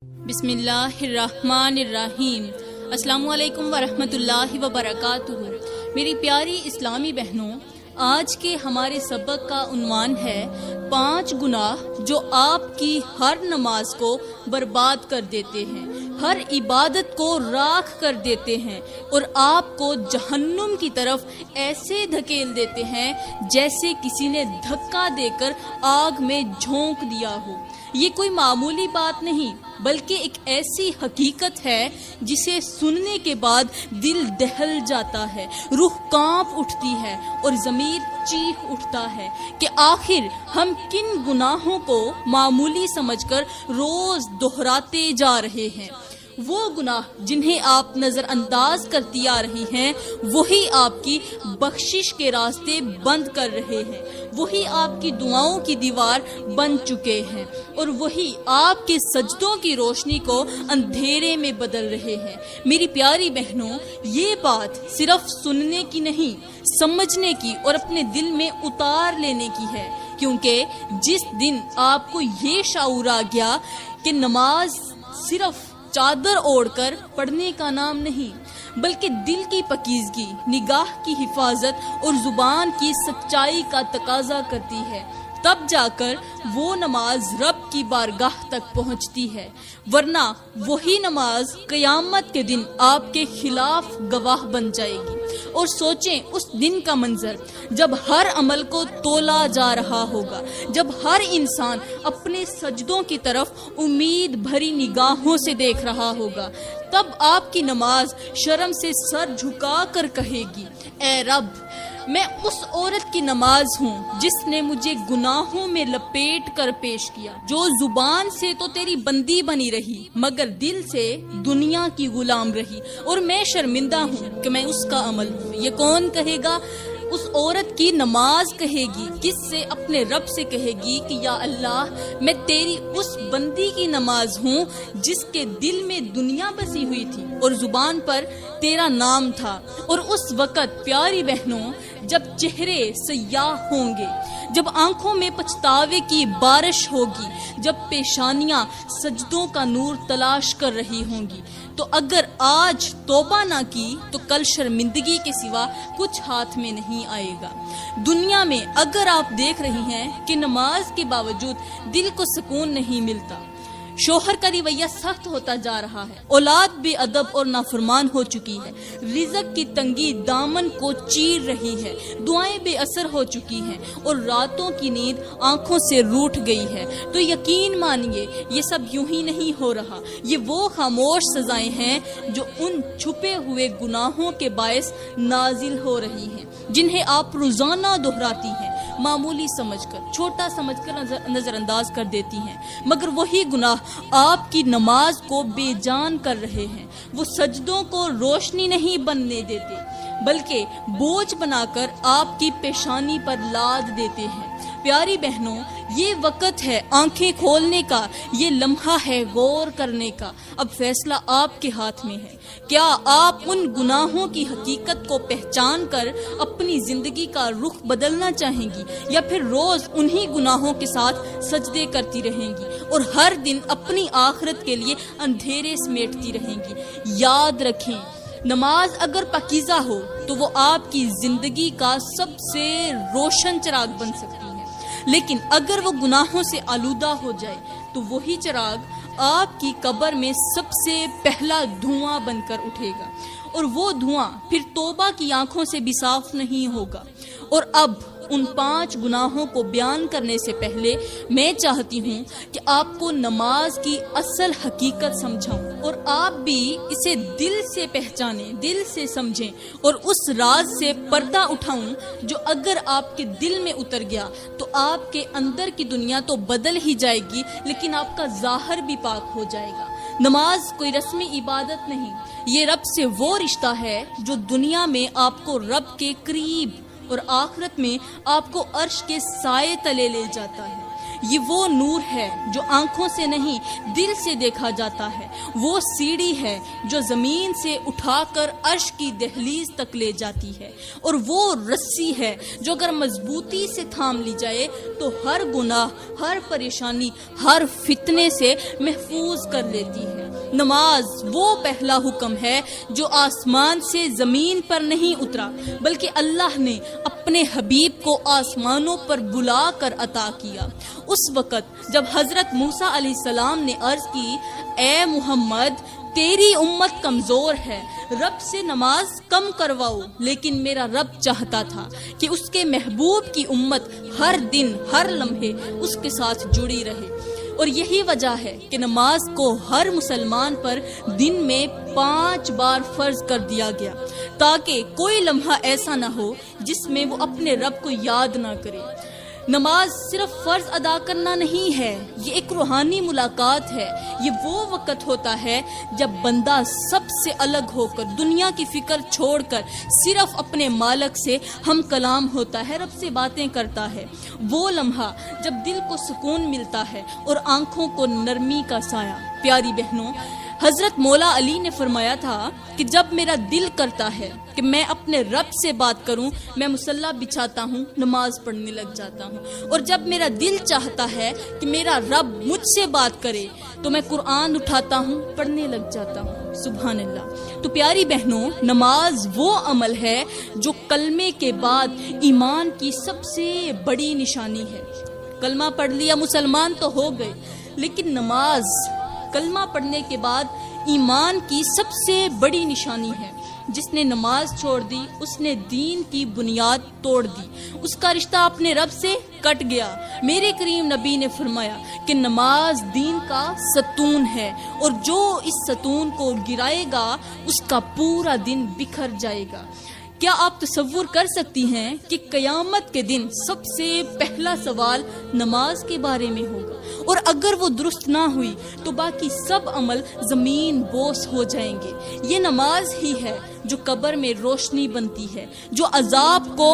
بسم اللہ الرحمن الرحیم۔ السلام علیکم ورحمۃ اللہ وبرکاتہ۔ میری پیاری اسلامی بہنوں، آج کے ہمارے سبق کا عنوان ہے 5 گناہ جو آپ کی ہر نماز کو برباد کر دیتے ہیں، ہر عبادت کو راکھ کر دیتے ہیں اور آپ کو جہنم کی طرف ایسے دھکیل دیتے ہیں جیسے کسی نے دھکا دے کر آگ میں جھونک دیا ہو۔ یہ کوئی معمولی بات نہیں بلکہ ایک ایسی حقیقت ہے جسے سننے کے بعد دل دہل جاتا ہے، روح کانپ اٹھتی ہے اور ضمیر چیخ اٹھتا ہے کہ آخر ہم کن گناہوں کو معمولی سمجھ کر روز دہراتے جا رہے ہیں۔ وہ گناہ جنہیں آپ نظر انداز کرتی آ رہی ہیں وہی آپ کی بخشش کے راستے بند کر رہے ہیں، وہی آپ کی دعاؤں کی دیوار بن چکے ہیں اور وہی آپ کے سجدوں کی روشنی کو اندھیرے میں بدل رہے ہیں۔ میری پیاری بہنوں، یہ بات صرف سننے کی نہیں، سمجھنے کی اور اپنے دل میں اتار لینے کی ہے، کیونکہ جس دن آپ کو یہ شعور آ گیا کہ نماز صرف چادر اوڑھ کر پڑھنے کا نام نہیں بلکہ دل کی پاکیزگی، نگاہ کی حفاظت اور زبان کی سچائی کا تقاضا کرتی ہے، تب جا کر وہ نماز رب کی بارگاہ تک پہنچتی ہے، ورنہ وہی نماز قیامت کے دن آپ کے خلاف گواہ بن جائے گی۔ اور سوچیں اس دن کا منظر جب ہر عمل کو تولا جا رہا ہوگا، جب ہر انسان اپنے سجدوں کی طرف امید بھری نگاہوں سے دیکھ رہا ہوگا، تب آپ کی نماز شرم سے سر جھکا کر کہے گی، اے رب، میں اس عورت کی نماز ہوں جس نے مجھے گناہوں میں لپیٹ کر پیش کیا، جو زبان سے تو تیری بندی بنی رہی مگر دل سے دنیا کی غلام رہی، اور میں شرمندہ ہوں کہ میں اس کا عمل ہوں۔ یہ کون کہے گا؟ اس عورت کی نماز کہے گی، کس سے؟ اپنے رب سے کہے گی کہ یا اللہ، میں تیری اس بندی کی نماز ہوں جس کے دل میں دنیا بسی ہوئی تھی اور زبان پر تیرا نام تھا۔ اور اس وقت پیاری بہنوں، جب چہرے سیاہ ہوں گے، جب آنکھوں میں پچھتاوے کی بارش ہوگی، جب پیشانیاں سجدوں کا نور تلاش کر رہی ہوں گی، تو اگر آج توبہ نہ کی تو کل شرمندگی کے سوا کچھ ہاتھ میں نہیں آئے گا۔ دنیا میں اگر آپ دیکھ رہی ہیں کہ نماز کے باوجود دل کو سکون نہیں ملتا، شوہر کا رویہ سخت ہوتا جا رہا ہے، اولاد بے ادب اور نافرمان ہو چکی ہے، رزق کی تنگی دامن کو چیر رہی ہے، دعائیں بے اثر ہو چکی ہیں اور راتوں کی نیند آنکھوں سے روٹھ گئی ہے، تو یقین مانیے یہ سب یوں ہی نہیں ہو رہا۔ یہ وہ خاموش سزائیں ہیں جو ان چھپے ہوئے گناہوں کے باعث نازل ہو رہی ہیں، جنہیں آپ روزانہ دہراتی ہیں، معمولی سمجھ کر، چھوٹا سمجھ کر نظر انداز کر دیتی ہیں، مگر وہی گناہ آپ کی نماز کو بے جان کر رہے ہیں۔ وہ سجدوں کو روشنی نہیں بننے دیتے بلکہ بوجھ بنا کر آپ کی پیشانی پر لاد دیتے ہیں۔ پیاری بہنوں، یہ وقت ہے آنکھیں کھولنے کا، یہ لمحہ ہے غور کرنے کا۔ اب فیصلہ آپ کے ہاتھ میں ہے۔ کیا آپ ان گناہوں کی حقیقت کو پہچان کر اپنی زندگی کا رخ بدلنا چاہیں گی، یا پھر روز انہی گناہوں کے ساتھ سجدے کرتی رہیں گی اور ہر دن اپنی آخرت کے لیے اندھیرے سمیٹتی رہیں گی؟ یاد رکھیں، نماز اگر پاکیزہ ہو تو وہ آپ کی زندگی کا سب سے روشن چراغ بن سکتی ہے، لیکن اگر وہ گناہوں سے آلودہ ہو جائے تو وہی چراغ آپ کی قبر میں سب سے پہلا دھواں بن کر اٹھے گا، اور وہ دھواں پھر توبہ کی آنکھوں سے بھی صاف نہیں ہوگا۔ اور اب ان 5 گناہوں کو بیان کرنے سے پہلے میں چاہتی ہوں کہ آپ کو نماز کی اصل حقیقت سمجھاؤں اور آپ بھی اسے دل سے پہچانیں، دل سے سمجھیں اور اس راز سے پردہ اٹھاؤں جو اگر آپ کے دل میں اتر گیا تو آپ کے اندر کی دنیا تو بدل ہی جائے گی، لیکن آپ کا ظاہر بھی پاک ہو جائے گا۔ نماز کوئی رسمی عبادت نہیں، یہ رب سے وہ رشتہ ہے جو دنیا میں آپ کو رب کے قریب اور آخرت میں آپ کو عرش کے سائے تلے لے جاتا ہے۔ یہ وہ نور ہے جو آنکھوں سے نہیں دل سے دیکھا جاتا ہے، وہ سیڑھی ہے جو زمین سے اٹھا کر عرش کی دہلیز تک لے جاتی ہے، اور وہ رسی ہے جو اگر مضبوطی سے تھام لی جائے تو ہر گناہ، ہر پریشانی، ہر فتنے سے محفوظ کر لیتی ہے۔ نماز وہ پہلا حکم ہے جو آسمان سے زمین پر نہیں اترا، بلکہ اللہ نے اپنے حبیب کو آسمانوں پر بلا کر عطا کیا۔ اس وقت جب حضرت موسیٰ علیہ السلام نے عرض کی، اے محمد، تیری امت کمزور ہے، رب سے نماز کم کرواؤ، لیکن میرا رب چاہتا تھا کہ اس کے محبوب کی امت ہر دن، ہر لمحے اس کے ساتھ جڑی رہے، اور یہی وجہ ہے کہ نماز کو ہر مسلمان پر دن میں 5 بار فرض کر دیا گیا، تاکہ کوئی لمحہ ایسا نہ ہو جس میں وہ اپنے رب کو یاد نہ کرے۔ نماز صرف فرض ادا کرنا نہیں ہے، یہ ایک روحانی ملاقات ہے۔ یہ وہ وقت ہوتا ہے جب بندہ سب سے الگ ہو کر، دنیا کی فکر چھوڑ کر صرف اپنے مالک سے ہم کلام ہوتا ہے، رب سے باتیں کرتا ہے۔ وہ لمحہ جب دل کو سکون ملتا ہے اور آنکھوں کو نرمی کا سایہ۔ پیاری بہنوں، حضرت مولا علی نے فرمایا تھا کہ جب میرا دل کرتا ہے کہ میں اپنے رب سے بات کروں، میں مصلی بچھاتا ہوں، نماز پڑھنے لگ جاتا ہوں، اور جب میرا دل چاہتا ہے کہ میرا رب مجھ سے بات کرے تو میں قرآن اٹھاتا ہوں، پڑھنے لگ جاتا ہوں۔ سبحان اللہ۔ تو پیاری بہنوں، نماز وہ عمل ہے جو کلمے کے بعد ایمان کی سب سے بڑی نشانی ہے۔ کلمہ پڑھ لیا، مسلمان تو ہو گئے، لیکن نماز کلمہ پڑھنے کے بعد ایمان کی سب سے بڑی نشانی ہے۔ جس نے نماز چھوڑ دی اس نے دین کی بنیاد توڑ دی، اس کا رشتہ اپنے رب سے کٹ گیا۔ میرے کریم نبی نے فرمایا کہ نماز دین کا ستون ہے، اور جو اس ستون کو گرائے گا اس کا پورا دن بکھر جائے گا۔ کیا آپ تصور کر سکتی ہیں کہ قیامت کے دن سب سے پہلا سوال نماز کے بارے میں ہوگا، اور اگر وہ درست نہ ہوئی تو باقی سب عمل زمین بوس ہو جائیں گے۔ یہ نماز ہی ہے جو قبر میں روشنی بنتی ہے، جو عذاب کو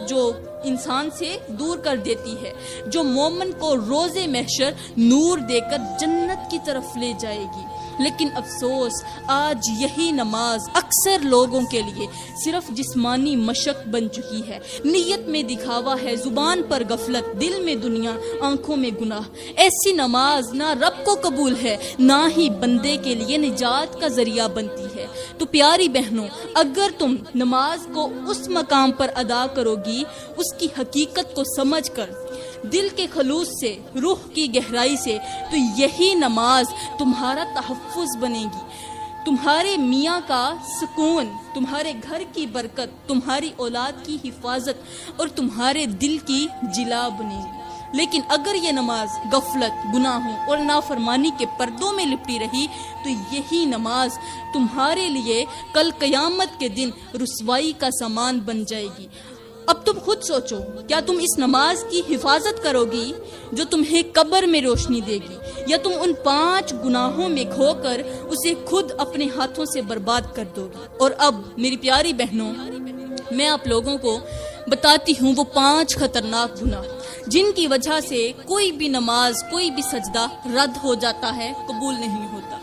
جو انسان سے دور کر دیتی ہے، جو مومن کو روز محشر نور دے کر جنت کی طرف لے جائے گی۔ لیکن افسوس، آج یہی نماز اکثر لوگوں کے لیے صرف جسمانی مشق بن چکی ہے۔ نیت میں دکھاوا ہے، زبان پر غفلت، دل میں دنیا، آنکھوں میں گناہ۔ ایسی نماز نہ رب کو قبول ہے، نہ ہی بندے کے لیے نجات کا ذریعہ بنتی ہے۔ تو پیاری بہنوں، اگر تم نماز کو اس مقام پر ادا کرو گی، اس کی حقیقت کو سمجھ کر، دل کے خلوص سے، روح کی گہرائی سے، تو یہی نماز تمہارا تحفظ بنے گی، تمہارے میاں کا سکون، تمہارے گھر کی برکت، تمہاری اولاد کی حفاظت، اور تمہارے دل کی جلا بنے گی۔ لیکن اگر یہ نماز غفلت، گناہوں اور نافرمانی کے پردوں میں لپٹی رہی تو یہی نماز تمہارے لیے کل قیامت کے دن رسوائی کا سامان بن جائے گی۔ اب تم خود سوچو، کیا تم اس نماز کی حفاظت کرو گی جو تمہیں قبر میں روشنی دے گی، یا تم ان 5 گناہوں میں کھو کر اسے خود اپنے ہاتھوں سے برباد کر دو گی؟ اور اب میری پیاری بہنوں، میں آپ لوگوں کو بتاتی ہوں وہ 5 خطرناک گناہ جن کی وجہ سے کوئی بھی نماز، کوئی بھی سجدہ رد ہو جاتا ہے، قبول نہیں ہوتا۔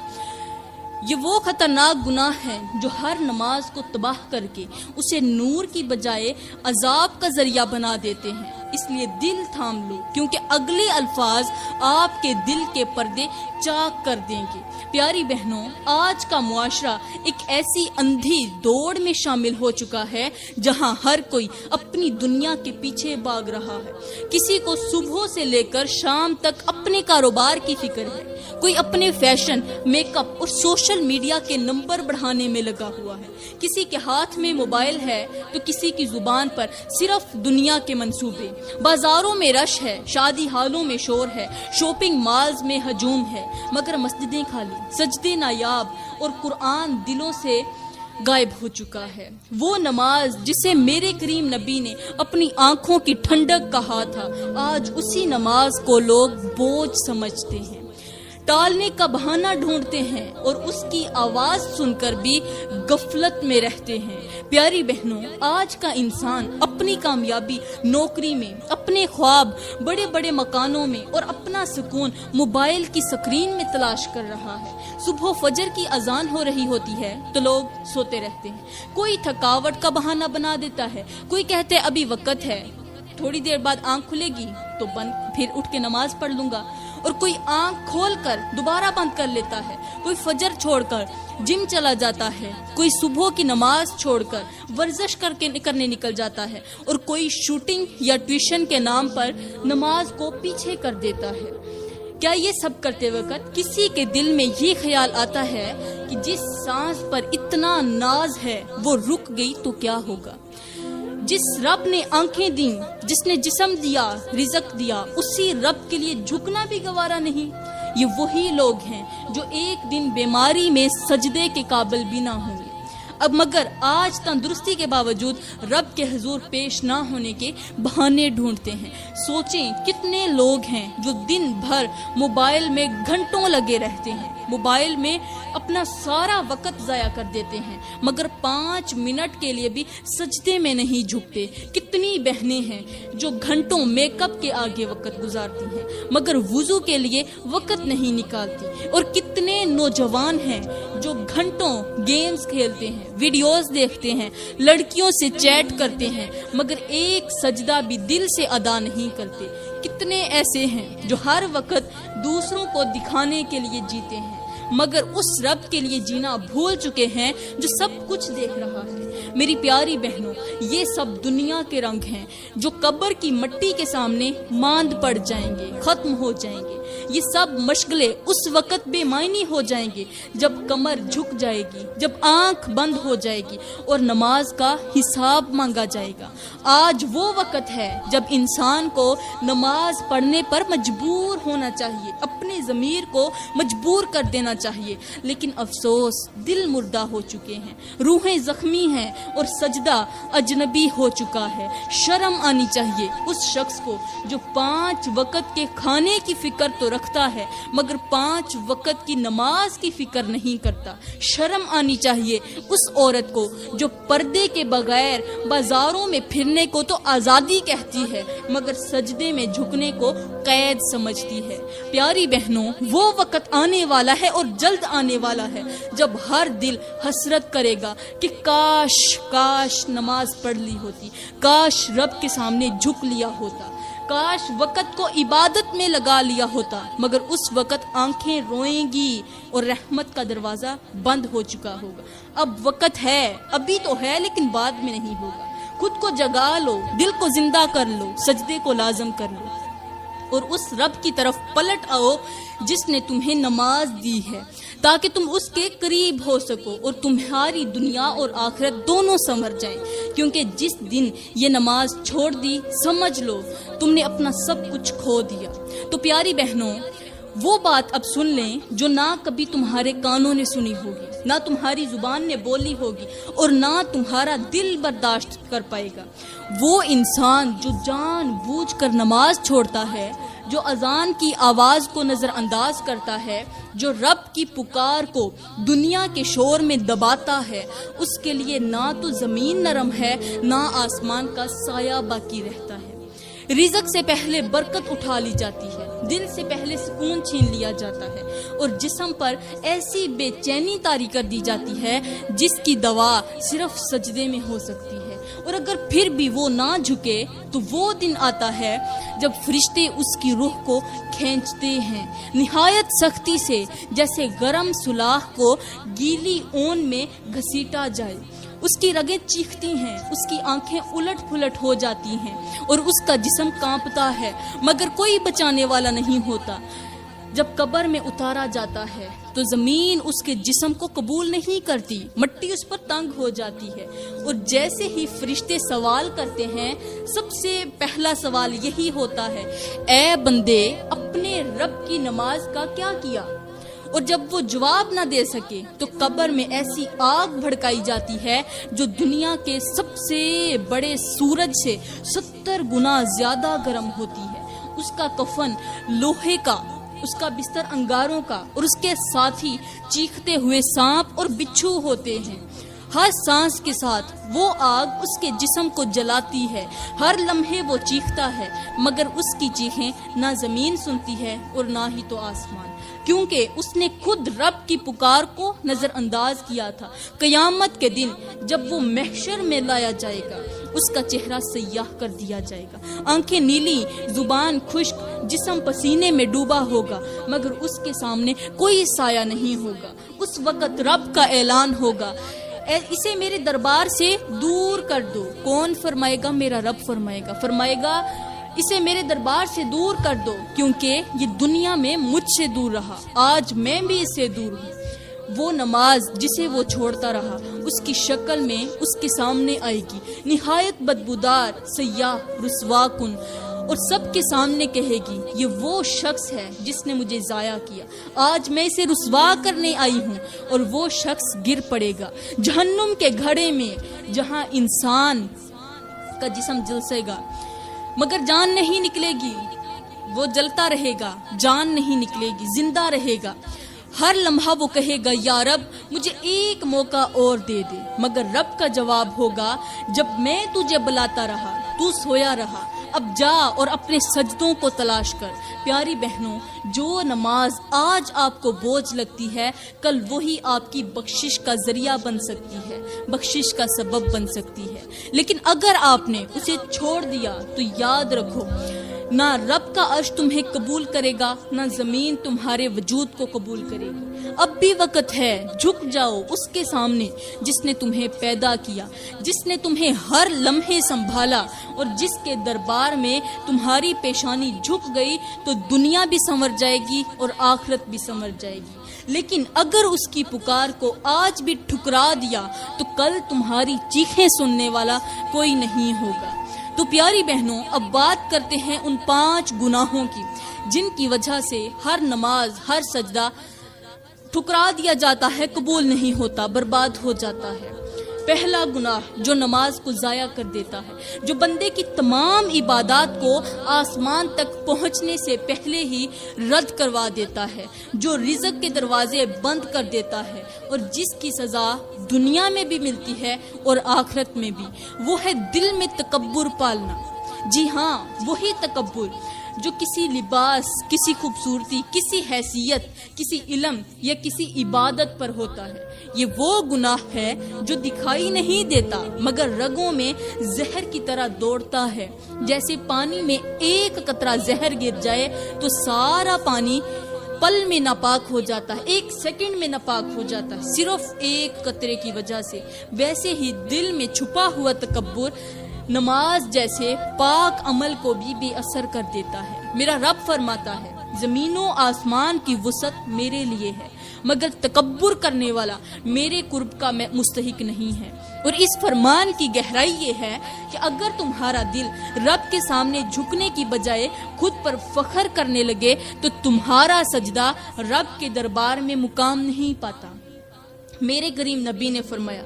یہ وہ خطرناک گناہ ہیں جو ہر نماز کو تباہ کر کے اسے نور کی بجائے عذاب کا ذریعہ بنا دیتے ہیں۔ اس لیے دل تھام لو، کیونکہ اگلے الفاظ آپ کے دل کے پردے چاک کر دیں گے۔ پیاری بہنوں، آج کا معاشرہ ایک ایسی اندھی دوڑ میں شامل ہو چکا ہے جہاں ہر کوئی اپنی دنیا کے پیچھے بھاگ رہا ہے۔ کسی کو صبح سے لے کر شام تک اپنے کاروبار کی فکر ہے، کوئی اپنے فیشن، میک اپ اور سوشل میڈیا کے نمبر بڑھانے میں لگا ہوا ہے۔ کسی کے ہاتھ میں موبائل ہے تو کسی کی زبان پر صرف دنیا کے منصوبے۔ بازاروں میں رش ہے، شادی ہالوں میں شور ہے، شاپنگ مالز میں ہجوم ہے، مگر مسجدیں خالی، سجدے نایاب، اور قرآن دلوں سے غائب ہو چکا ہے۔ وہ نماز جسے میرے کریم نبی نے اپنی آنکھوں کی ٹھنڈک کہا تھا، آج اسی نماز کو لوگ بوجھ سمجھتے ہیں، ٹالنے کا بہانہ ڈھونڈتے ہیں، اور اس کی آواز سن کر بھی غفلت میں رہتے ہیں۔ پیاری بہنوں، آج کا انسان اپنی کامیابی نوکری میں، اپنے خواب بڑے بڑے مکانوں میں اور اپنا سکون موبائل کی سکرین میں تلاش کر رہا ہے۔ صبح فجر کی اذان ہو رہی ہوتی ہے تو لوگ سوتے رہتے ہیں، کوئی تھکاوٹ کا بہانہ بنا دیتا ہے، کوئی کہتے ابھی وقت ہے، تھوڑی دیر بعد آنکھ کھلے گی تو پھر اٹھ کے نماز پڑھ لوں گا، اور کوئی آنکھ کھول کر دوبارہ بند کر لیتا ہے، کوئی فجر چھوڑ کر جم چلا جاتا ہے، کوئی صبح کی نماز چھوڑ کر ورزش کرنے نکل جاتا ہے، اور کوئی شوٹنگ یا ٹیوشن کے نام پر نماز کو پیچھے کر دیتا ہے۔ کیا یہ سب کرتے وقت کسی کے دل میں یہ خیال آتا ہے کہ جس سانس پر اتنا ناز ہے وہ رک گئی تو کیا ہوگا؟ جس رب نے آنکھیں دیں، جس نے جسم دیا، رزق دیا، اسی رب کے لیے جھکنا بھی گوارا نہیں۔ یہ وہی لوگ ہیں جو ایک دن بیماری میں سجدے کے قابل بھی نہ ہوں گے، اب مگر آج تندرستی کے باوجود رب کے حضور پیش نہ ہونے کے بہانے ڈھونڈتے ہیں۔ سوچیں کتنے لوگ ہیں جو دن بھر موبائل میں گھنٹوں لگے رہتے ہیں، موبائل میں اپنا سارا وقت ضائع کر دیتے ہیں، مگر 5 منٹ کے لیے بھی سجدے میں نہیں جھکتے۔ کتنی بہنیں ہیں جو گھنٹوں میک اپ کے آگے وقت گزارتی ہیں مگر وضو کے لیے وقت نہیں نکالتی، اور کتنے نوجوان ہیں جو گھنٹوں گیمز کھیلتے ہیں، ویڈیوز دیکھتے ہیں، لڑکیوں سے چیٹ کرتے ہیں، مگر ایک سجدہ بھی دل سے ادا نہیں کرتے۔ کتنے ایسے ہیں جو ہر وقت دوسروں کو دکھانے کے لیے جیتے ہیں مگر اس رب کے لیے جینا بھول چکے ہیں جو سب کچھ دیکھ رہا ہے۔ میری پیاری بہنوں، یہ سب دنیا کے رنگ ہیں جو قبر کی مٹی کے سامنے ماند پڑ جائیں گے، ختم ہو جائیں گے۔ یہ سب مشغلے اس وقت بے معنی ہو جائیں گے جب کمر جھک جائے گی، جب آنکھ بند ہو جائے گی اور نماز کا حساب مانگا جائے گا۔ آج وہ وقت ہے جب انسان کو نماز پڑھنے پر مجبور ہونا چاہیے، اپنے ضمیر کو مجبور کر دینا چاہیے، لیکن افسوس دل مردہ ہو چکے ہیں، روحیں زخمی ہیں اور سجدہ اجنبی ہو چکا ہے۔ شرم آنی چاہیے اس شخص کو جو 5 وقت کے کھانے کی فکر تو رکھتا ہے مگر 5 وقت کی نماز کی فکر نہیں کرتا۔ شرم آنی چاہیے اس عورت کو جو پردے کے بغیر بازاروں میں پھرنے کو تو آزادی کہتی ہے مگر سجدے میں جھکنے کو قید سمجھتی ہے۔ پیاری بہنوں، وہ وقت آنے والا ہے اور جلد آنے والا ہے جب ہر دل حسرت کرے گا کہ کاش نماز پڑھ لی ہوتی، کاش رب کے سامنے جھک لیا ہوتا، کاش وقت کو عبادت میں لگا لیا ہوتا، مگر اس وقت آنکھیں روئیں گی اور رحمت کا دروازہ بند ہو چکا ہوگا۔ اب وقت ہے، ابھی تو ہے لیکن بعد میں نہیں ہوگا۔ خود کو جگا لو، دل کو زندہ کر لو، سجدے کو لازم کر لو اور اس رب کی طرف پلٹ آؤ جس نے تمہیں نماز دی ہے تاکہ تم اس کے قریب ہو سکو اور تمہاری دنیا اور آخرت دونوں سنور جائیں، کیونکہ جس دن یہ نماز چھوڑ دی سمجھ لو تم نے اپنا سب کچھ کھو دیا۔ تو پیاری بہنوں، وہ بات اب سن لیں جو نہ کبھی تمہارے کانوں نے سنی ہوگی، نہ تمہاری زبان نے بولی ہوگی اور نہ تمہارا دل برداشت کر پائے گا۔ وہ انسان جو جان بوجھ کر نماز چھوڑتا ہے، جو اذان کی آواز کو نظر انداز کرتا ہے، جو رب کی پکار کو دنیا کے شور میں دباتا ہے، اس کے لیے نہ تو زمین نرم ہے نہ آسمان کا سایہ باقی رہتا ہے۔ رزق سے پہلے برکت اٹھا لی جاتی ہے، دل سے پہلے سکون چھین لیا جاتا ہے اور جسم پر ایسی بے چینی طاری کر دی جاتی ہے جس کی دوا صرف سجدے میں ہو سکتی ہے۔ اور اگر پھر بھی وہ نہ جھکے تو وہ دن آتا ہے جب فرشتے اس کی روح کو کھینچتے ہیں نہایت سختی سے، جیسے گرم سلاخ کو گیلی اون میں گھسیٹا جائے۔ اس کی رگیں چیختی ہیں، اس کی آنکھیں الٹ پھلٹ ہو جاتی ہیں اور اس کا جسم کانپتا ہے مگر کوئی بچانے والا نہیں ہوتا۔ جب قبر میں اتارا جاتا ہے تو زمین اس کے جسم کو قبول نہیں کرتی، مٹی اس پر تنگ ہو جاتی ہے اور جیسے ہی فرشتے سوال کرتے ہیں سب سے پہلا سوال یہی ہوتا ہے، اے بندے اپنے رب کی نماز کا کیا کیا؟ اور جب وہ جواب نہ دے سکے تو قبر میں ایسی آگ بھڑکائی جاتی ہے جو دنیا کے سب سے بڑے سورج سے 70 گنا زیادہ گرم ہوتی ہے۔ اس کا کفن لوہے کا، اس کا بستر انگاروں کا اور اس کے ساتھی چیختے ہوئے سانپ اور بچھو ہوتے ہیں۔ ہر سانس کے ساتھ وہ آگ اس کے جسم کو جلاتی ہے، ہر لمحے وہ چیختا ہے، مگر اس کی چیخیں نہ زمین سنتی ہے اور نہ ہی تو آسمان، کیونکہ اس نے خود رب کی پکار کو نظر انداز کیا تھا۔ قیامت کے دن جب وہ محشر میں لایا جائے گا، اس کا چہرہ سیاہ کر دیا جائے گا، آنکھیں نیلی، زبان خشک، جسم پسینے میں ڈوبا ہوگا، مگر اس کے سامنے کوئی سایہ نہیں ہوگا۔ اس وقت رب کا اعلان ہوگا، اسے میرے دربار سے دور کر دو۔ کون فرمائے گا؟ میرا رب فرمائے گا اسے میرے دربار سے دور کر دو، کیونکہ یہ دنیا میں مجھ سے دور رہا، آج میں بھی اس سے دور ہوں۔ وہ نماز جسے وہ چھوڑتا رہا اس کی شکل میں اس کے سامنے آئے گی، نہایت بدبودار، سیاہ، رسوا کن، اور سب کے سامنے کہے گی، یہ وہ شخص ہے جس نے مجھے ضائع کیا، آج میں اسے رسوا کرنے آئی ہوں۔ اور وہ شخص گر پڑے گا جہنم کے گھڑے میں، جہاں انسان کا جسم جلسے گا مگر جان نہیں نکلے گی، وہ جلتا رہے گا، جان نہیں نکلے گی، زندہ رہے گا۔ ہر لمحہ وہ کہے گا، یا رب مجھے ایک موقع اور دے دے، مگر رب کا جواب ہوگا، جب میں تجھے بلاتا رہا تو سویا رہا، اب جا اور اپنے سجدوں کو تلاش کر۔ پیاری بہنوں، جو نماز آج آپ کو بوجھ لگتی ہے، کل وہی آپ کی بخشش کا ذریعہ بن سکتی ہے، بخشش کا سبب بن سکتی ہے۔ لیکن اگر آپ نے اسے چھوڑ دیا تو یاد رکھو، نہ رب کا عرش تمہیں قبول کرے گا، نہ زمین تمہارے وجود کو قبول کرے گی۔ اب بھی وقت ہے، جھک جاؤ اس کے سامنے جس نے تمہیں پیدا کیا، جس نے تمہیں ہر لمحے سنبھالا، اور جس کے دربار میں تمہاری پیشانی جھک گئی تو دنیا بھی سنور جائے گی اور آخرت بھی سنور جائے گی۔ لیکن اگر اس کی پکار کو آج بھی ٹھکرا دیا تو کل تمہاری چیخیں سننے والا کوئی نہیں ہوگا۔ تو پیاری بہنوں، اب بات کرتے ہیں ان 5 گناہوں کی جن کی وجہ سے ہر نماز، ہر سجدہ ٹھکرا دیا جاتا ہے، قبول نہیں ہوتا، برباد ہو جاتا ہے۔ پہلا گناہ جو نماز کو ضائع کر دیتا ہے، جو بندے کی تمام عبادات کو آسمان تک پہنچنے سے پہلے ہی رد کروا دیتا ہے، جو رزق کے دروازے بند کر دیتا ہے، اور جس کی سزا دنیا میں بھی ملتی ہے اور آخرت میں بھی، وہ ہے دل میں تکبر پالنا۔ جی ہاں، وہی تکبر جو کسی لباس، کسی خوبصورتی، کسی حیثیت، کسی علم یا کسی عبادت پر ہوتا ہے۔ یہ وہ گناہ ہے جو دکھائی نہیں دیتا مگر رگوں میں زہر کی طرح دوڑتا ہے۔ جیسے پانی میں ایک قطرہ زہر گر جائے تو سارا پانی پل میں ناپاک ہو جاتا ہے، ایک سیکنڈ میں ناپاک ہو جاتا ہے، صرف ایک قطرے کی وجہ سے۔ ویسے ہی دل میں چھپا ہوا تکبر نماز جیسے پاک عمل کو بھی بے اثر کر دیتا ہے۔ میرا رب فرماتا ہے، زمین و آسمان کی وسعت میرے لیے ہے، مگر تکبر کرنے والا میرے قرب کا مستحق نہیں ہے۔ اور اس فرمان کی گہرائی یہ ہے کہ اگر تمہارا دل رب کے سامنے جھکنے کی بجائے خود پر فخر کرنے لگے تو تمہارا سجدہ رب کے دربار میں مقام نہیں پاتا۔ میرے کریم نبی نے فرمایا،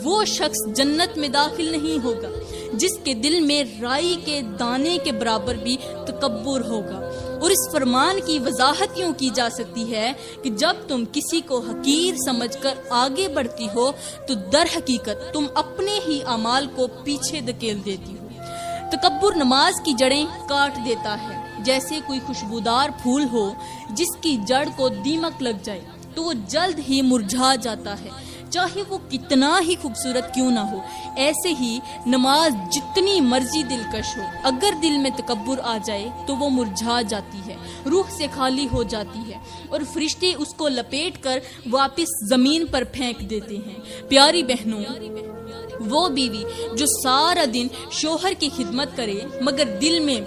وہ شخص جنت میں داخل نہیں ہوگا جس کے دل میں رائی کے دانے کے برابر بھی تکبر ہوگا۔ اور اس فرمان کی وضاحت یوں کی جا سکتی ہے کہ جب تم کسی کو حقیر سمجھ کر آگے بڑھتی ہو تو در حقیقت تم اپنے ہی اعمال کو پیچھے دھکیل دیتی ہو۔ تکبر نماز کی جڑیں کاٹ دیتا ہے، جیسے کوئی خوشبودار پھول ہو جس کی جڑ کو دیمک لگ جائے تو وہ جلد ہی مرجھا جاتا ہے، چاہے وہ کتنا ہی خوبصورت کیوں نہ ہو۔ ایسے ہی نماز جتنی مرضی دلکش ہو، اگر دل میں تکبر آ جائے تو وہ مرجھا جاتی ہے، روح سے خالی ہو جاتی ہے، اور فرشتے اس کو لپیٹ کر واپس زمین پر پھینک دیتے ہیں۔ پیاری بہنوں، وہ بیوی جو سارا دن شوہر کی خدمت کرے مگر دل میں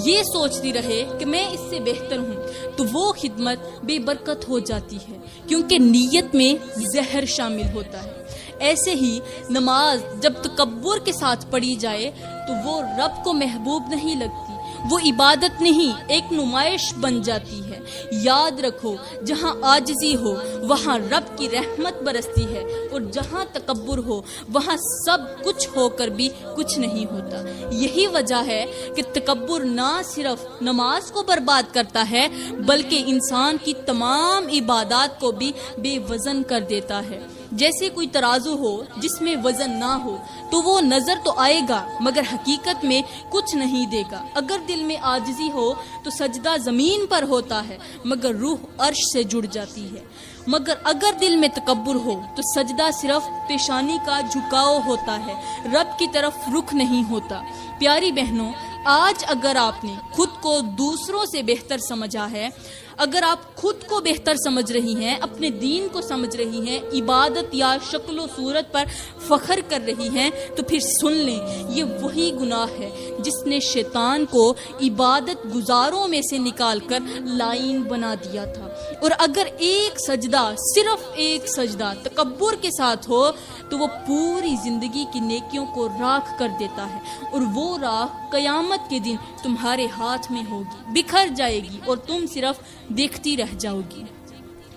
یہ سوچتی رہے کہ میں اس سے بہتر ہوں، تو وہ خدمت بے برکت ہو جاتی ہے، کیونکہ نیت میں زہر شامل ہوتا ہے۔ ایسے ہی نماز جب تکبر کے ساتھ پڑھی جائے تو وہ رب کو محبوب نہیں لگتی، وہ عبادت نہیں، ایک نمائش بن جاتی ہے۔ یاد رکھو، جہاں عاجزی ہو وہاں رب کی رحمت برستی ہے، اور جہاں تکبر ہو وہاں سب کچھ ہو کر بھی کچھ نہیں ہوتا۔ یہی وجہ ہے کہ تکبر نہ صرف نماز کو برباد کرتا ہے بلکہ انسان کی تمام عبادات کو بھی بے وزن کر دیتا ہے۔ جیسے کوئی ترازو ہو جس میں وزن نہ ہو تو وہ نظر تو آئے گا مگر حقیقت میں کچھ نہیں دے گا۔ اگر دل میں عاجزی ہو تو سجدہ زمین پر ہوتا ہے مگر روح عرش سے جڑ جاتی ہے، مگر اگر دل میں تکبر ہو تو سجدہ صرف پیشانی کا جھکاؤ ہوتا ہے، رب کی طرف رخ نہیں ہوتا۔ پیاری بہنوں، آج اگر آپ نے خود کو دوسروں سے بہتر سمجھا ہے، اگر آپ خود کو بہتر سمجھ رہی ہیں، اپنے دین کو سمجھ رہی ہیں، عبادت یا شکل و صورت پر فخر کر رہی ہیں، تو پھر سن لیں، یہ وہی گناہ ہے جس نے شیطان کو عبادت گزاروں میں سے نکال کر لائن بنا دیا تھا۔ اور اگر ایک سجدہ، صرف ایک سجدہ تکبر کے ساتھ ہو تو وہ پوری زندگی کی نیکیوں کو راکھ کر دیتا ہے، اور وہ راکھ قیامت کے دن تمہارے ہاتھ میں ہوگی، بکھر جائے گی اور تم صرف دیکھتی رہ جاؤ گی۔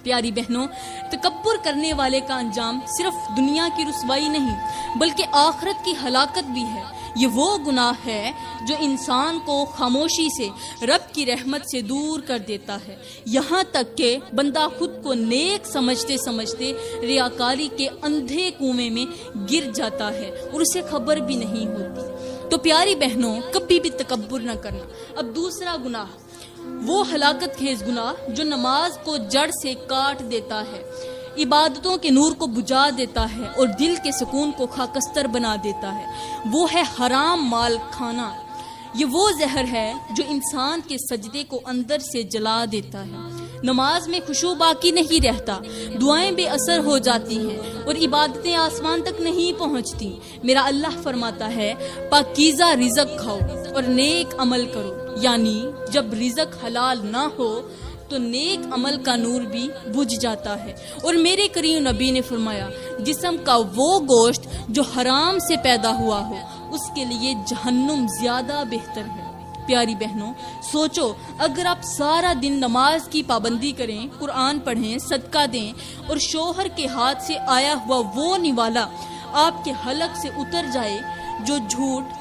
پیاری بہنوں، تکبر کرنے والے کا انجام صرف دنیا کی رسوائی نہیں بلکہ آخرت کی ہلاکت بھی ہے۔ یہ وہ گناہ ہے جو انسان کو خاموشی سے رب کی رحمت سے دور کر دیتا ہے، یہاں تک کہ بندہ خود کو نیک سمجھتے سمجھتے ریاکاری کے اندھے کنویں میں گر جاتا ہے اور اسے خبر بھی نہیں ہوتی۔ تو پیاری بہنوں، کبھی بھی تکبر نہ کرنا۔ اب دوسرا گناہ، وہ ہلاکت خیز گناہ جو نماز کو جڑ سے کاٹ دیتا ہے، عبادتوں کے نور کو بجھا دیتا ہے اور دل کے سکون کو خاکستر بنا دیتا ہے، وہ ہے حرام مال کھانا۔ یہ وہ زہر ہے جو انسان کے سجدے کو اندر سے جلا دیتا ہے، نماز میں خشوع باقی نہیں رہتا، دعائیں بے اثر ہو جاتی ہیں اور عبادتیں آسمان تک نہیں پہنچتی۔ میرا اللہ فرماتا ہے، پاکیزہ رزق کھاؤ اور نیک عمل کرو، یعنی جب رزق حلال نہ ہو تو نیک عمل کا نور بھی بجھ جاتا ہے۔ اور میرے کریم نبی نے فرمایا، جسم کا وہ گوشت جو حرام سے پیدا ہوا ہو اس کے لیے جہنم زیادہ بہتر ہے۔ پیاری بہنوں، سوچو، اگر آپ سارا دن نماز کی پابندی کریں، قرآن پڑھیں، صدقہ دیں اور شوہر کے ہاتھ سے آیا ہوا وہ نوالا آپ کے حلق سے اتر جائے جو جھوٹ،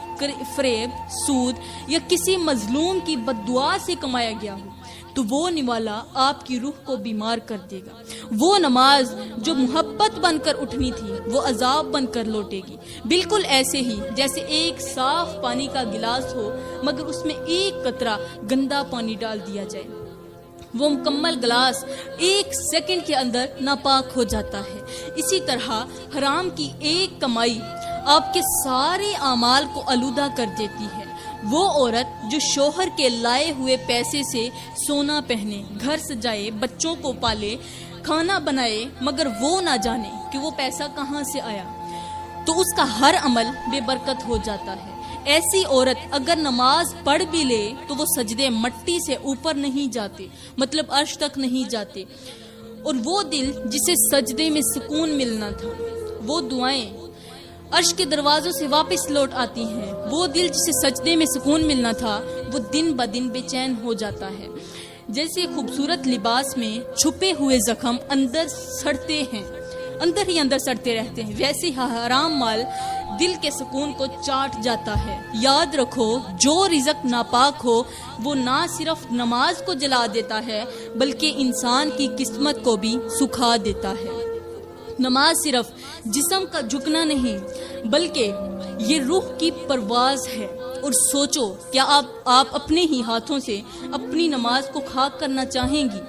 فریب، سود یا کسی مظلوم کی بد دعا سے کمایا گیا ہو، تو وہ نوالا آپ کی روح کو بیمار کر دے گا۔ وہ نماز جو محبت بن کر اٹھنی تھی وہ عذاب بن کر لوٹے گی، بالکل ایسے ہی جیسے ایک صاف پانی کا گلاس ہو مگر اس میں ایک قطرہ گندا پانی ڈال دیا جائے، وہ مکمل گلاس ایک سیکنڈ کے اندر ناپاک ہو جاتا ہے۔ اسی طرح حرام کی ایک کمائی آپ کے سارے اعمال کو آلودہ کر دیتی ہے۔ وہ عورت جو شوہر کے لائے ہوئے پیسے سے سونا پہنے، گھر سجائے، بچوں کو پالے، کھانا بنائے مگر وہ نہ جانے کہ وہ پیسہ کہاں سے آیا، تو اس کا ہر عمل بے برکت ہو جاتا ہے۔ ایسی عورت اگر نماز پڑھ بھی لے تو وہ سجدے مٹی سے اوپر نہیں جاتے، مطلب عرش تک نہیں جاتے، اور وہ دل جسے سجدے میں سکون ملنا تھا، وہ دعائیں عرش کے دروازوں سے واپس لوٹ آتی ہیں، وہ دل جسے سجدے میں سکون ملنا تھا وہ دن بدن بے چین ہو جاتا ہے۔ جیسے خوبصورت لباس میں چھپے ہوئے زخم اندر سڑتے ہیں، اندر ہی اندر سڑتے رہتے ہیں، ویسے حرام مال دل کے سکون کو چاٹ جاتا ہے۔ یاد رکھو، جو رزق ناپاک ہو وہ نہ صرف نماز کو جلا دیتا ہے بلکہ انسان کی قسمت کو بھی سکھا دیتا ہے۔ نماز صرف جسم کا جھکنا نہیں بلکہ یہ روح کی پرواز ہے۔ اور سوچو، کیا آپ اپنے ہی ہاتھوں سے اپنی نماز کو خاک کرنا چاہیں گی؟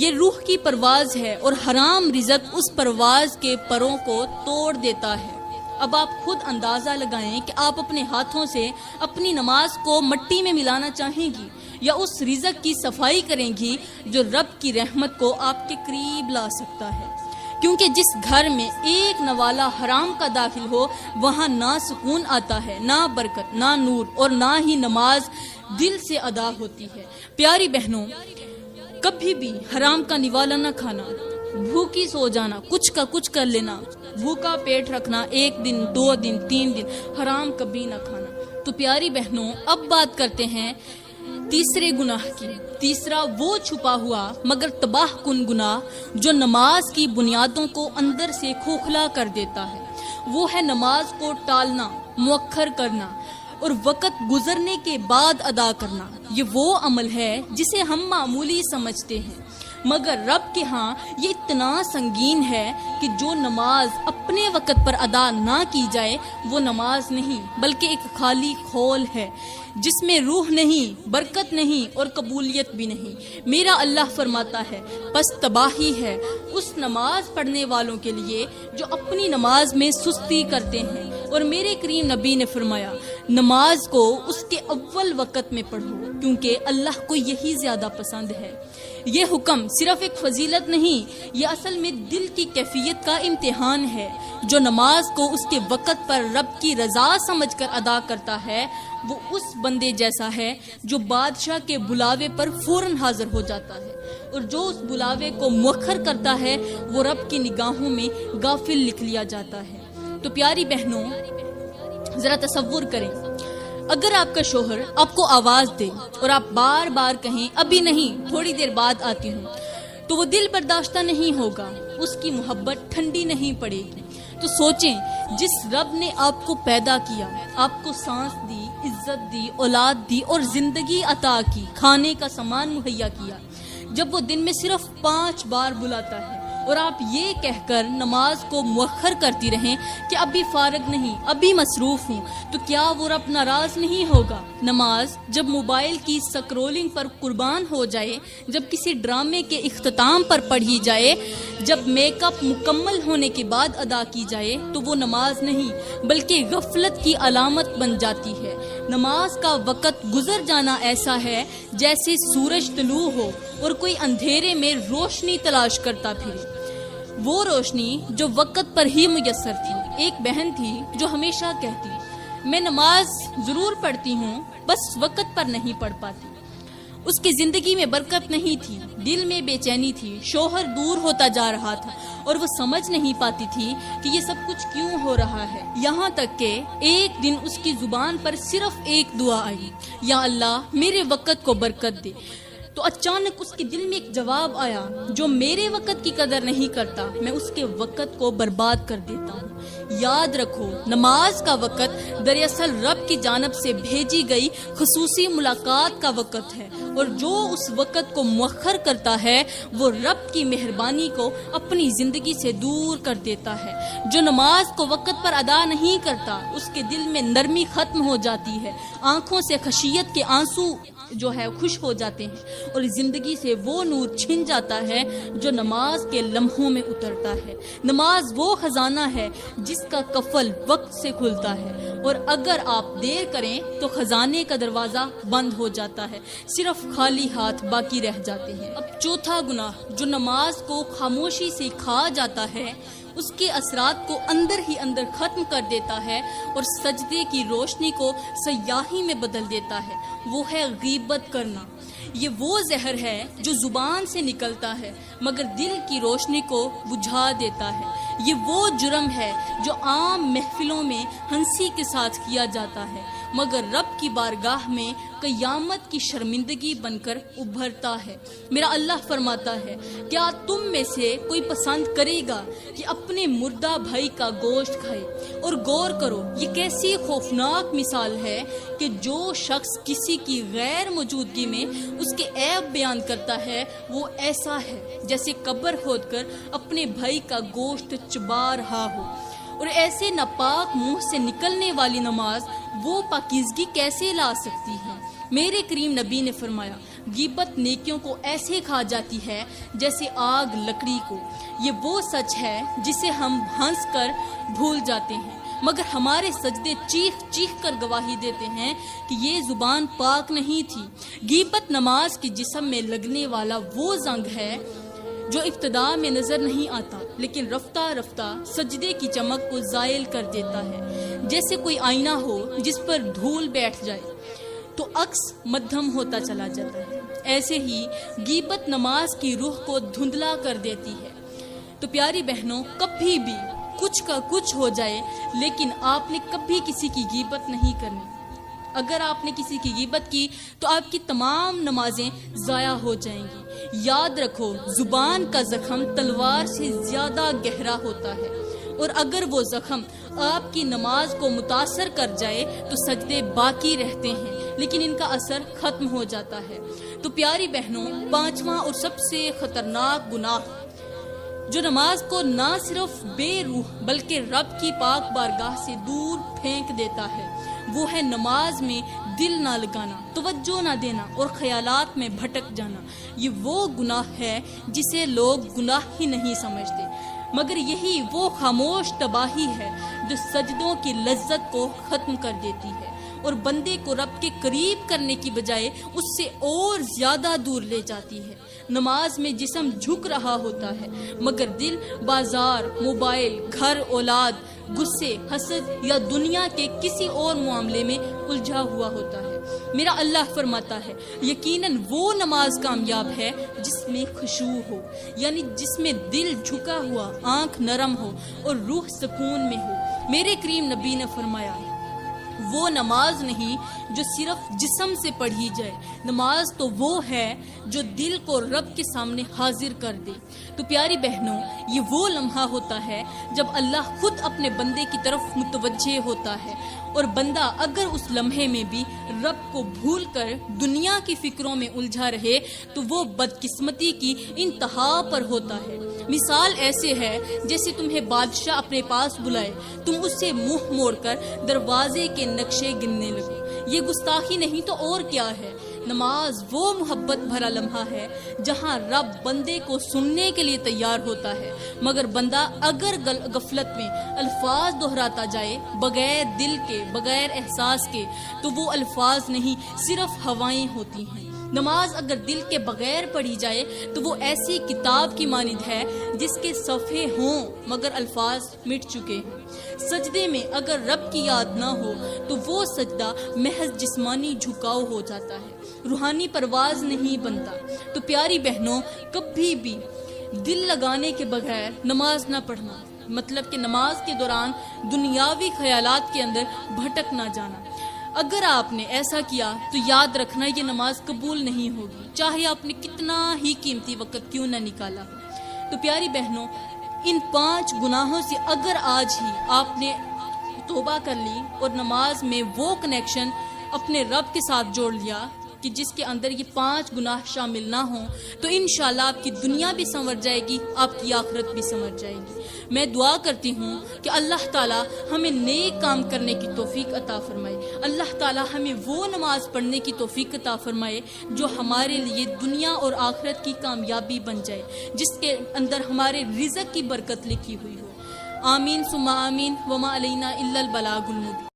یہ روح کی پرواز ہے اور حرام رزق اس پرواز کے پروں کو توڑ دیتا ہے۔ اب آپ خود اندازہ لگائیں کہ آپ اپنے ہاتھوں سے اپنی نماز کو مٹی میں ملانا چاہیں گی یا اس رزق کی صفائی کریں گی جو رب کی رحمت کو آپ کے قریب لا سکتا ہے، کیونکہ جس گھر میں ایک نوالا حرام کا داخل ہو وہاں نہ سکون آتا ہے، نہ برکت، نہ نور اور نہ ہی نماز دل سے ادا ہوتی ہے۔ پیاری بہنوں، کبھی بھی حرام کا نوالا نہ کھانا، بھوکی سو جانا، کچھ کا کچھ کر لینا، بھوکا پیٹ رکھنا، 1 دن 2 دن 3 دن حرام کبھی نہ کھانا۔ تو پیاری بہنوں، اب بات کرتے ہیں تیسرے گناہ کی۔ تیسرا وہ چھپا ہوا مگر تباہ کن گناہ جو نماز کی بنیادوں کو اندر سے کھوکھلا کر دیتا ہے، وہ ہے نماز کو ٹالنا، مؤخر کرنا اور وقت گزرنے کے بعد ادا کرنا۔ یہ وہ عمل ہے جسے ہم معمولی سمجھتے ہیں، مگر رب کے ہاں یہ اتنا سنگین ہے کہ جو نماز اپنے وقت پر ادا نہ کی جائے وہ نماز نہیں بلکہ ایک خالی خول ہے جس میں روح نہیں، برکت نہیں اور قبولیت بھی نہیں۔ میرا اللہ فرماتا ہے پس تباہی ہے اس نماز پڑھنے والوں کے لیے جو اپنی نماز میں سستی کرتے ہیں۔ اور میرے کریم نبی نے فرمایا نماز کو اس کے اول وقت میں پڑھو کیونکہ اللہ کو یہی زیادہ پسند ہے۔ یہ حکم صرف ایک فضیلت نہیں، یہ اصل میں دل کی کیفیت کا امتحان ہے۔ جو نماز کو اس کے وقت پر رب کی رضا سمجھ کر ادا کرتا ہے وہ اس بندے جیسا ہے جو بادشاہ کے بلاوے پر فوراً حاضر ہو جاتا ہے، اور جو اس بلاوے کو مؤخر کرتا ہے وہ رب کی نگاہوں میں غافل لکھ لیا جاتا ہے۔ تو پیاری بہنوں، ذرا تصور کریں اگر آپ کا شوہر آپ کو آواز دے اور آپ بار بار کہیں ابھی نہیں تھوڑی دیر بعد آتی ہوں، تو وہ دل برداشتہ نہیں ہوگا، اس کی محبت ٹھنڈی نہیں پڑے گی۔ تو سوچیں جس رب نے آپ کو پیدا کیا، آپ کو سانس دی، عزت دی، اولاد دی اور زندگی عطا کی، کھانے کا سامان مہیا کیا، جب وہ دن میں صرف 5 بار بلاتا ہے اور آپ یہ کہہ کر نماز کو مؤخر کرتی رہیں کہ ابھی فارغ نہیں، ابھی مصروف ہوں، تو کیا وہ رب ناراض نہیں ہوگا؟ نماز جب موبائل کی سکرولنگ پر قربان ہو جائے، جب کسی ڈرامے کے اختتام پر پڑھی جائے، جب میک اپ مکمل ہونے کے بعد ادا کی جائے، تو وہ نماز نہیں بلکہ غفلت کی علامت بن جاتی ہے۔ نماز کا وقت گزر جانا ایسا ہے جیسے سورج طلوع ہو اور کوئی اندھیرے میں روشنی تلاش کرتا پھرے، وہ روشنی جو وقت پر ہی میسر تھی۔ ایک بہن تھی جو ہمیشہ کہتی میں نماز ضرور پڑھتی ہوں بس وقت پر نہیں پڑھ پاتی۔ اس کی زندگی میں برکت نہیں تھی، دل میں بے چینی تھی، شوہر دور ہوتا جا رہا تھا اور وہ سمجھ نہیں پاتی تھی کہ یہ سب کچھ کیوں ہو رہا ہے۔ یہاں تک کہ ایک دن اس کی زبان پر صرف ایک دعا آئی، یا اللہ میرے وقت کو برکت دے۔ تو اچانک اس کے دل میں ایک جواب آیا، جو میرے وقت کی قدر نہیں کرتا میں اس کے وقت کو برباد کر دیتا ہوں۔ یاد رکھو نماز کا وقت دراصل رب کی جانب سے بھیجی گئی خصوصی ملاقات کا وقت ہے، اور جو اس وقت کو مؤخر کرتا ہے وہ رب کی مہربانی کو اپنی زندگی سے دور کر دیتا ہے۔ جو نماز کو وقت پر ادا نہیں کرتا اس کے دل میں نرمی ختم ہو جاتی ہے، آنکھوں سے خشیت کے آنسو جو ہے خوش ہو جاتے ہیں، اور زندگی سے وہ نور چھن جاتا ہے جو نماز کے لمحوں میں اترتا ہے۔ نماز وہ خزانہ ہے جس کا قفل وقت سے کھلتا ہے، اور اگر آپ دیر کریں تو خزانے کا دروازہ بند ہو جاتا ہے، صرف خالی ہاتھ باقی رہ جاتے ہیں۔ اب چوتھا گناہ جو نماز کو خاموشی سے کھا جاتا ہے، اس کے اثرات کو اندر ہی اندر ختم کر دیتا ہے اور سجدے کی روشنی کو سیاہی میں بدل دیتا ہے، وہ ہے غیبت کرنا۔ یہ وہ زہر ہے جو زبان سے نکلتا ہے مگر دل کی روشنی کو بجھا دیتا ہے۔ یہ وہ جرم ہے جو عام محفلوں میں ہنسی کے ساتھ کیا جاتا ہے مگر رب کی بارگاہ میں قیامت کی شرمندگی بن کر ابھرتا ہے۔ میرا اللہ فرماتا ہے کیا تم میں سے کوئی پسند کرے گا کہ اپنے مردہ بھائی کا گوشت کھائے؟ اور غور کرو یہ کیسی خوفناک مثال ہے کہ جو شخص کسی کی غیر موجودگی میں اس کے عیب بیان کرتا ہے وہ ایسا ہے جیسے قبر کھود کر اپنے بھائی کا گوشت چبا رہا ہو۔ اور ایسے ناپاک منہ سے نکلنے والی نماز وہ پاکیزگی کیسے لا سکتی ہے؟ میرے کریم نبی نے فرمایا غیبت نیکیوں کو ایسے کھا جاتی ہے جیسے آگ لکڑی کو۔ یہ وہ سچ ہے جسے ہم ہنس کر بھول جاتے ہیں مگر ہمارے سجدے چیخ چیخ کر گواہی دیتے ہیں کہ یہ زبان پاک نہیں تھی۔ غیبت نماز کے جسم میں لگنے والا وہ زنگ ہے جو ابتدا میں نظر نہیں آتا لیکن رفتہ رفتہ سجدے کی چمک کو زائل کر دیتا ہے، جیسے کوئی آئینہ ہو جس پر دھول بیٹھ جائے تو عکس مدھم ہوتا چلا جاتا ہے۔ ایسے ہی غیبت نماز کی روح کو دھندلا کر دیتی ہے۔ تو پیاری بہنوں، کبھی بھی کچھ کا کچھ ہو جائے لیکن آپ نے کبھی کسی کی غیبت نہیں کرنی۔ اگر آپ نے کسی کی غیبت کی تو آپ کی تمام نمازیں ضائع ہو جائیں گی۔ یاد رکھو زبان کا زخم تلوار سے زیادہ گہرا ہوتا ہے، اور اگر وہ زخم آپ کی نماز کو متاثر کر جائے تو سجدے باقی رہتے ہیں لیکن ان کا اثر ختم ہو جاتا ہے۔ تو پیاری بہنوں، پانچواں اور سب سے خطرناک گناہ جو نماز کو نہ صرف بے روح بلکہ رب کی پاک بارگاہ سے دور پھینک دیتا ہے، وہ ہے نماز میں دل نہ لگانا، توجہ نہ دینا اور خیالات میں بھٹک جانا۔ یہ وہ گناہ ہے جسے لوگ گناہ ہی نہیں سمجھتے، مگر یہی وہ خاموش تباہی ہے جو سجدوں کی لذت کو ختم کر دیتی ہے اور بندے کو رب کے قریب کرنے کی بجائے اس سے اور زیادہ دور لے جاتی ہے۔ نماز میں جسم جھک رہا ہوتا ہے مگر دل بازار، موبائل، گھر، اولاد، غصے، حسد یا دنیا کے کسی اور معاملے میں الجھا ہوا ہوتا ہے۔ میرا اللہ فرماتا ہے، یقیناً وہ نماز کامیاب ہے جس میں خشوع ہو، یعنی جس میں دل جھکا ہوا، آنکھ نرم ہو اور روح سکون میں ہو۔ میرے کریم نبی نے فرمایا، وہ نماز نہیں جو صرف جسم سے پڑھی جائے، نماز تو وہ ہے جو دل کو رب کے سامنے حاضر کر دے۔ تو پیاری بہنوں، یہ وہ لمحہ ہوتا ہے جب اللہ خود اپنے بندے کی طرف متوجہ ہوتا ہے، اور بندہ اگر اس لمحے میں بھی رب کو بھول کر دنیا کی فکروں میں الجھا رہے تو وہ بدقسمتی کی انتہا پر ہوتا ہے۔ مثال ایسے ہے جیسے تمہیں بادشاہ اپنے پاس بلائے، تم اس سے منہ موڑ کر دروازے کے نقشے گننے لگو۔ یہ گستاخی نہیں تو اور کیا ہے؟ نماز وہ محبت بھرا لمحہ ہے جہاں رب بندے کو سننے کے لیے تیار ہوتا ہے، مگر بندہ اگر غفلت میں الفاظ دہراتا جائے بغیر دل کے، بغیر احساس کے، تو وہ الفاظ نہیں صرف ہوائیں ہوتی ہیں۔ نماز اگر دل کے بغیر پڑھی جائے تو وہ ایسی کتاب کی مانند ہے جس کے صفحے ہوں مگر الفاظ مٹ چکے ہیں۔ سجدے میں اگر رب کی یاد نہ ہو تو وہ سجدہ محض جسمانی جھکاؤ ہو جاتا ہے، روحانی پرواز نہیں بنتا۔ تو پیاری بہنوں، کبھی بھی دل لگانے کے بغیر نماز نہ پڑھنا، مطلب کہ نماز کے دوران دنیاوی خیالات کے اندر بھٹک نہ جانا۔ اگر آپ نے ایسا کیا تو یاد رکھنا یہ نماز قبول نہیں ہوگی، چاہے آپ نے کتنا ہی قیمتی وقت کیوں نہ نکالا ہو۔ تو پیاری بہنوں، ان 5 گناہوں سے اگر آج ہی آپ نے توبہ کر لی اور نماز میں وہ کنیکشن اپنے رب کے ساتھ جوڑ لیا کہ جس کے اندر یہ 5 گناہ شامل نہ ہوں، تو انشاءاللہ آپ کی دنیا بھی سنور جائے گی، آپ کی آخرت بھی سنور جائے گی۔ میں دعا کرتی ہوں کہ اللہ تعالی ہمیں نیک کام کرنے کی توفیق عطا فرمائے، اللہ تعالی ہمیں وہ نماز پڑھنے کی توفیق عطا فرمائے جو ہمارے لیے دنیا اور آخرت کی کامیابی بن جائے، جس کے اندر ہمارے رزق کی برکت لکھی ہوئی ہو۔ آمین ثم آمین، وما علینا الا البلاغ المبین۔